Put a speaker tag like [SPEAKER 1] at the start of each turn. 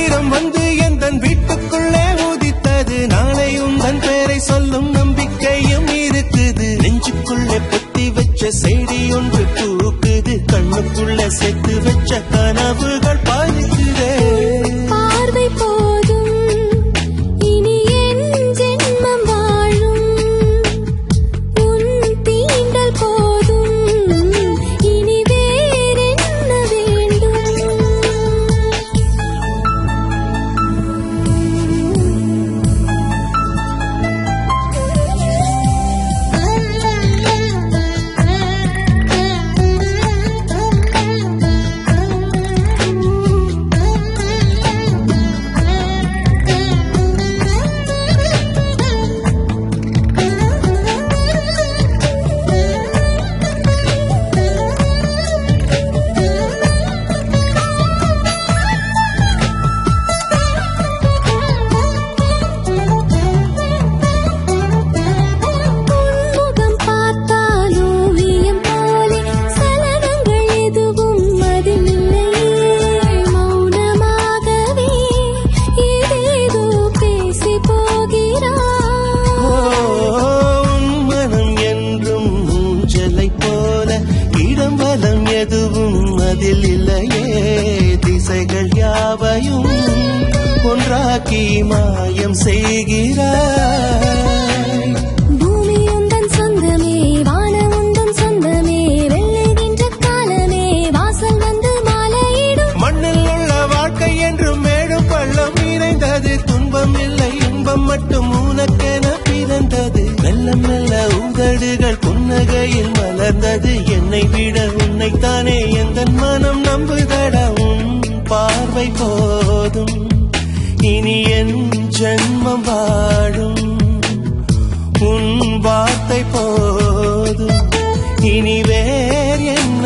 [SPEAKER 1] நட்சத்திரம் வந்து எந்தன் வீட்டுக்குள்ளே உதித்தது. நாளை உந்தன் பேரை சொல்லும் நம்பிக்கையும் இருக்குது. நெஞ்சுக்குள்ளே பொத்தி வச்ச செய்தி ஒன்று பூக்குது. கண்ணுக்குள்ளே சேர்த்து வச்ச கனவுகள் பாதிக்குதே.
[SPEAKER 2] பார்வை போதும் இனி என் ஜென்மம் வாழும். உன் தீண்டல் போதும் இனி வேறென்ன வேண்டும். முகம் பார்த்தால் ஓவியம் போலே சலனங்கள் எதுவும் அதில் இல்லையே. மௌனமாகவே ஏதேதோ பேசி போகிறாய்.
[SPEAKER 1] உன் மனம் என்றும் ஊஞ்சலை போல இடம் வலம் எதுவும் அதில் இல்லையே. திசைகள் யாவையும் ஒன்றாக்கி மாயம் செய்கிறாய்.
[SPEAKER 2] பூமி உந்தன் சொந்தமே, வானம் உந்தன் சொந்தமே, வெல்லுகின்ற காலமே வாசல் வந்து மாலையிடும்.
[SPEAKER 1] மண்ணில் உள்ள வாழ்க்கை என்றும் மேடும் பள்ளம் இணைந்தது. துன்பம் இல்லை இன்பம் மட்டும் உனக்கென பிறந்தது. மெல்ல மெல்ல உதடுகள் புன்னகையில் மலர்ந்தது. என்னை விட உன்னைத்தானே எந்தன் மனம் நம்புதடா. உன் பார்வை போதும் இனி என் ஜென்மம் வாழும். உன் வார்த்தை போதும் இனி வேறு என்ன